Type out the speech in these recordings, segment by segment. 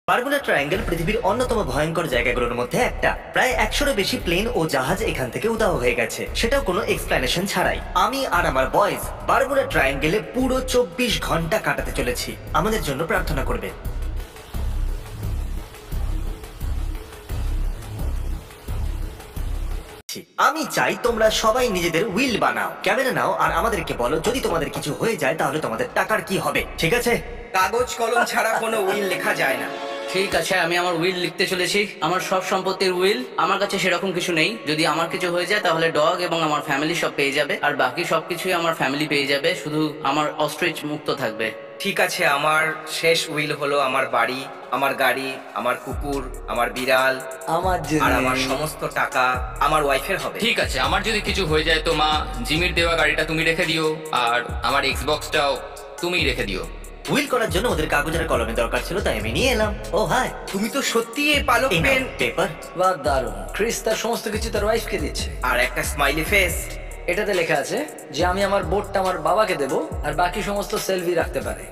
Bermuda triangle পৃথিবীর অন্যতম ভয়ঙ্কর জায়গাগুলোর মধ্যে একটা। প্রায় 100-এরও বেশি প্লেন ও জাহাজ এখান থেকে উধাও হয়ে গেছে, সেটাও কোনো এক্সপ্লেনেশন ছাড়াই। আমি আর আমার বয়েজ বারমুডা ট্রায়াঙ্গেলে পুরো 24 ঘন্টা কাটাতে চলেছি। আমাদের জন্য প্রার্থনা করবে। আমি চাই তোমরা সবাই নিজেদের উইল বানাও, ক্যামেরা নাও, আর আমাদেরকে বলো যদি তোমাদের কিছু হয়ে যায় তাহলে তোমাদের টাকার কি হবে, ঠিক আছে? কাগজ কলম ছাড়া কোনো উইল লেখা যায় না। ঠিক আছে, আমি আমার উইল লিখতে চলেছি। আমার সব সম্পত্তির উইল। আমার কাছে সেরকম কিছু নেই। যদি আমার কিছু হয়ে যায় তাহলে ডগ এবং আমার ফ্যামিলি সব পেয়ে যাবে, আর বাকি সবকিছুই আমার ফ্যামিলি পেয়ে যাবে। শুধু আমার অস্ট্রিচ মুক্ত থাকবে। ঠিক আছে, আমার শেষ উইল হলো আমার বাড়ি, আমার গাড়ি, আমার কুকুর, আমার বিড়াল, আমার আর জন্য আমার সমস্ত টাকা আমার ওয়াইফের হবে। ঠিক আছে, আমার যদি কিছু হয়ে যায় তো মা, জিমির দেওয়া গাড়িটা তুমি রেখে দিও, আর আমার এক্সবক্সটাও তুমিই রেখে দিও। উইল করার জন্য ওদের কাগজ আর কলমের দরকার ছিল, তাই আমি নিয়ে এলাম। ও ভাই, তুমি তো সত্যি এই পালক এই পেন পেপার। বাহ, দারুণ। ক্রিস তার সমস্ত কিছু তার ওয়াইফকে দিচ্ছে। আর একটা স্মাইলি ফেস। এটাতে লেখা আছে যে আমি আমার বোটটা আমার বাবাকে দেব, আর বাকি সমস্ত সেলভি রাখতে পারে।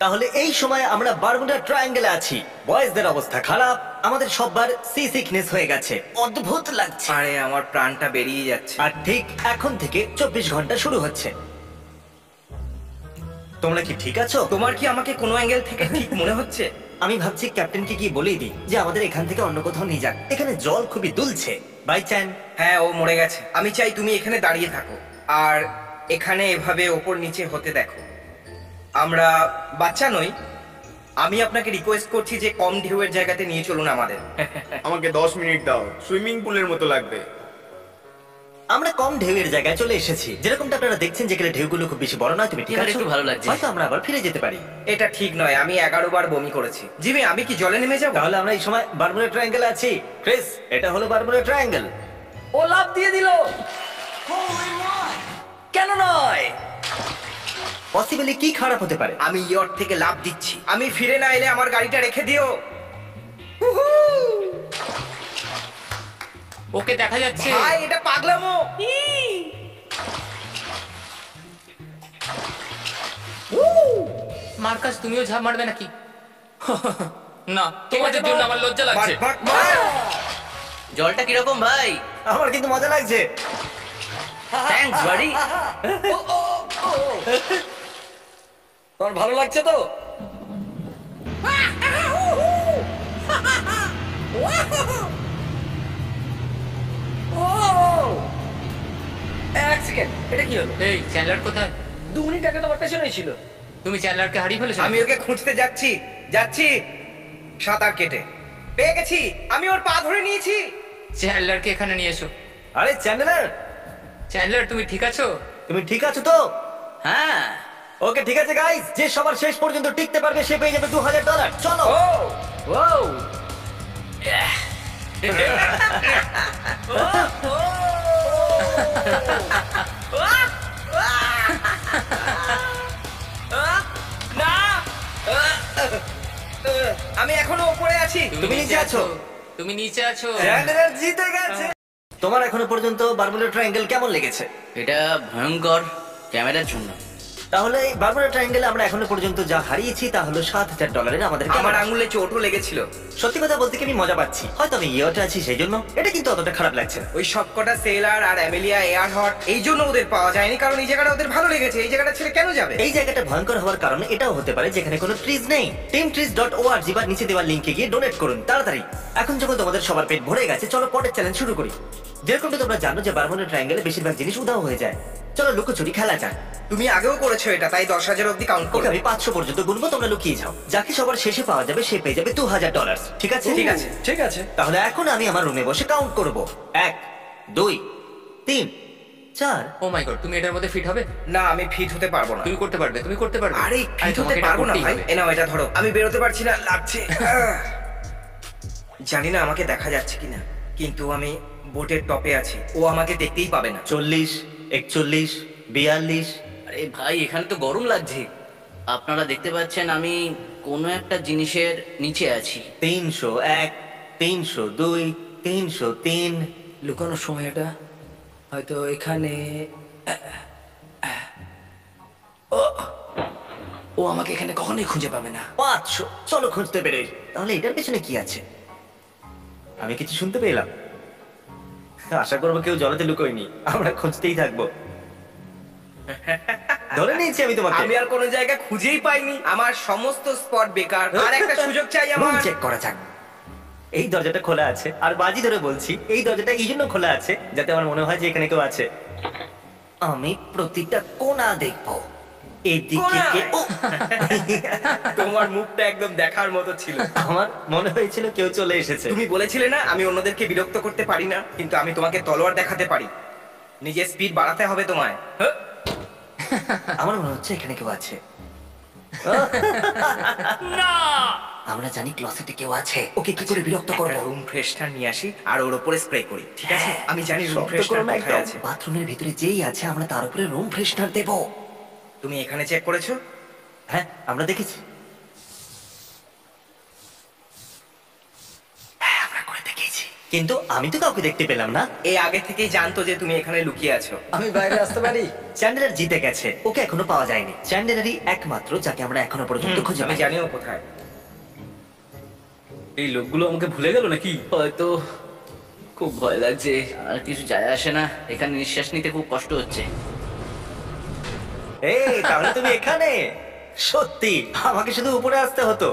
তাহলে এই সময় আমরা বারমুডা ট্রায়াঙ্গেলে আছি। বয়েজদের অবস্থা খারাপ, আমাদের সববার সি সিকনেস হয়ে গেছে, অদ্ভুত লাগছে। আরে আমার প্রাণটা বেরিয়ে যাচ্ছে। আর ঠিক এখন থেকে 24 ঘন্টা শুরু হচ্ছে। তোমরা কি ঠিক আছো? তোমার কি আমাকে কোনো অ্যাঙ্গেল থেকে ঠিক মনে হচ্ছে? আমি ভাবছি ক্যাপ্টেনকে কি বলেই দিই যে আমাদের এখান থেকে অন্য কোথাও নিয়ে যাক। এখানে জল খুবই দুলছে। বাই চ্যান। হ্যাঁ, ও মরে গেছে। আমি চাই তুমি এখানে দাঁড়িয়ে থাকো আর এখানে এভাবে ওপর নিচে হতে দেখো। আমরা বাচ্চা নই। আমি আপনাকে রিকোয়েস্ট করছি যে কম ঢেউয়ের জায়গাতে নিয়ে চলুন আমাদের। আমাকে 10 মিনিট দাও, সুইমিং পুলের মতো লাগবে। আমরা কম ঢেউয়ের জায়গায় চলে এসেছি, যেরকমটা আপনারা দেখছেন, যেখানে ঢেউগুলো খুব বেশি বড় নয়। তুমি ঠিক এখানে আছো? একটু ভালো লাগছে। হয়তো আমরা আবার ফিরে যেতে পারি। এটা ঠিক নয়, আমি 11 বার বমি করেছি। জিমি, আমি কি জলে নেমে যাবো? তাহলে আমরা এই সময় বারমুডা ট্রায়াঙ্গেলে আছি। ক্রিস, এটা হলো বারমুডা ট্রায়াঙ্গেল। ও লাফ দিয়ে দিল। কেন নয়? পসিবলি কি খারাপ হতে পারে? আমি ইয়ট থেকে লাফ দিচ্ছি। আমি ফিরে না এলে আমার গাড়িটা রেখে দিও। ওকে দেখা যাচ্ছে। ভাই, এটা পাগলামো। মার্কাস, তুমিও ঝাঁপ মারবে নাকি? না, তোমাদের জন্য আমার লজ্জা লাগছে। But, but, but. জলটা কিরকম ভাই? আমার কিন্তু মজা লাগছে। থ্যাঙ্কস বাড়ি। তোমার ভালো লাগছে তো? এক সেকেন্ড, এটা কি হলো? এই চ্যানেলার কোথায়? 2 মিনিট আগে তোমার পেছনেই ছিল। তুমি চ্যানেলারকে হারিয়ে ফেলেছো? আমি ওকে খুঁজতে যাচ্ছি যাচ্ছি সাঁতার কেটে পেয়ে গেছি। আমি ওর পা ধরে নিয়েছি। চ্যানেলারকে এখানে নিয়ে এসো। আরে চ্যান্ডেলার, চ্যানেলার, তুমি ঠিক আছো? তুমি ঠিক আছো তো? হ্যাঁ। ওকে, ঠিক আছে গাইস, যে সবার শেষ পর্যন্ত টিকতে পারবে সে পেয়ে যাবে $2000। চলো। ও ওয়াও, না, আমি এখনো উপরে আছি। তুমি নিচে আছো। তুমি নিচে আছো। চ্যান্ডেলার জিতে গেছে। তোমার এখনো পর্যন্ত বারমুডা ট্রায়াঙ্গেল কেমন লেগেছে? এটা ভয়ঙ্কর ক্যামেরার জন্য। তাহলে এই বারমুডা ট্রায়াঙ্গেলে আমরা এখনো পর্যন্ত যা হারিয়েছি তা হলো $7000 আমাদের আমার ক্যামেরা। আঙুলে চোটও লেগেছিল। সত্যি কথা বলতে কি আমি মজা পাচ্ছি। হয়তো আমি ইয়েতে আছি সেই জন্য, এটা কিন্তু অতটা খারাপ লাগছে না। ওই সবকটা সেলার আর অ্যামেলিয়া এয়ারহট এই জন্য ওদের পাওয়া যায়নি, কারণ এই জায়গাটা ওদের ভালো লেগেছে। এই জায়গাটা ছেড়ে কেন যাবে? এই জায়গাটা ভয়ঙ্কর হওয়ার কারণ এটাও হতে পারে যেখানে কোনো ট্রিজ নেই। teamtrees.org বা নিচে দেওয়া লিংকে গিয়ে ডোনেট করুন তাড়াতাড়ি। এখন যখন তোমাদের সবার পেট ভরে গেছে, চলো পরের চ্যালেঞ্জ শুরু করি। যেরকমটা তোমরা জানো যে বারমুডা ট্রায়াঙ্গেলে বেশিরভাগ জিনিস উধাও হয়ে যায়। চলো লুকোচুরি খেলা যাক। তুমি আগেও করেছো এটা, তাই 10,000 অব্দি কাউন্ট ওকে, করো। আমি 500 পর্যন্ত গুনবো, তোমরা লুকিয়ে যাও। যাকে সবার শেষে পাওয়া যাবে সে পেয়ে যাবে $2000। ঠিক আছে? ঠিক আছে। ঠিক আছে। তাহলে এখন আমি আমার রুমে বসে কাউন্ট করব। 1 2 3 4। ও মাই গড, তুমি এটার মধ্যে ফিট হবে? না, আমি ফিট হতে পারবো না। তুমি করতে পারবে, তুমি করতে পারবে। আরে ফিট হতে তোমাকে এটা পারবো না করতেই ভাই। হবে। এ নাও, এটা ধরো। আমি বেরোতে পারছি না, লাগছে। জানি না আমাকে দেখা যাচ্ছে কিনা, কিন্তু আমি বোটের টপে আছি। ও আমাকে দেখতেই পাবে না। 40 41 42। আরে ভাই, এখানে তো গরম লাগছে। আপনারা দেখতে পাচ্ছেন আমি কোনো একটা জিনিসের নিচে আছি। 301 302 303। লুকানোর সময় এটা হয়তো এখানে। ও আমাকে এখানে কখনোই খুঁজে পাবে না। 500। চলো খুঁজতে বেরোই। তাহলে এটার পেছনে কি আছে? আমি কিছু শুনতে পেলাম। আশা করবো কেউ জলেতে লুকোয়নি। আমরা খুঁজতেই থাকবো। ধরে নিয়েছি আমি তোমাকে। আমি আর কোনো জায়গা খুঁজেই পাইনি, আমার সমস্ত স্পট বেকার। আর একটা সুযোগ চাই রুম আমার। চেক করা যাক। এই দরজাটা খোলা আছে, আর বাজি ধরে বলছি এই দরজাটা এই জন্য খোলা আছে যাতে আমার মনে হয় যে এখানে কেউ আছে। আমি প্রতিটা কোণা দেখবো। এদিকে কোণা? ও! তোমার মুখটা একদম দেখার মতো ছিল। আমার মনে হয়েছিল কেউ চলে এসেছে। তুমি বলেছিলে না আমি অন্যদেরকে বিরক্ত করতে পারি না, কিন্তু আমি তোমাকে তলোয়ার দেখাতে পারি। নিজের স্পিড বাড়াতে হবে তোমায়। হ্যাঁ? আমার মনে হচ্ছে এখানে কেউ আছে। আমরা জানি ক্লসেটে কেউ আছে। ওকে কি করে বিরক্ত করবো? রুম ফ্রেশনার নিয়ে আসি আর ওর উপরে স্প্রে করি, ঠিক আছে? আমি জানি রুম শব্দ করো ফ্রেশনার না কোথায় একদম। আছে। বাথরুমের ভিতরে যেই আছে আমরা তার উপরে রুম ফ্রেশনার দেবো। তুমি এখানে চেক করেছো? হ্যাঁ, আমরা দেখেছি। হ্যাঁ, আমরা করে দেখেছি। কিন্তু আমি তো কাউকে দেখতে পেলাম না। এ আগে থেকেই জানতো যে তুমি এখানে লুকিয়ে আছো। আমি বাইরে আসতে পারি? চ্যান্ডেলার জিতে গেছে, ওকে এখনো পাওয়া যায়নি। চ্যান্ডেলারই একমাত্র যাকে আমরা এখনো পর্যন্ত খুঁজে আমি পাইনি। জানিও কোথায়। এই লোকগুলো আমাকে ভুলে গেল নাকি? হয়তো। খুব ভয় লাগছে। আর কিছু যায় আসে না, এখানে নিঃশ্বাস নিতে খুব কষ্ট হচ্ছে। এই, তাহলে তুমি এখানে? সত্যি আমাকে শুধু উপরে আসতে হতো।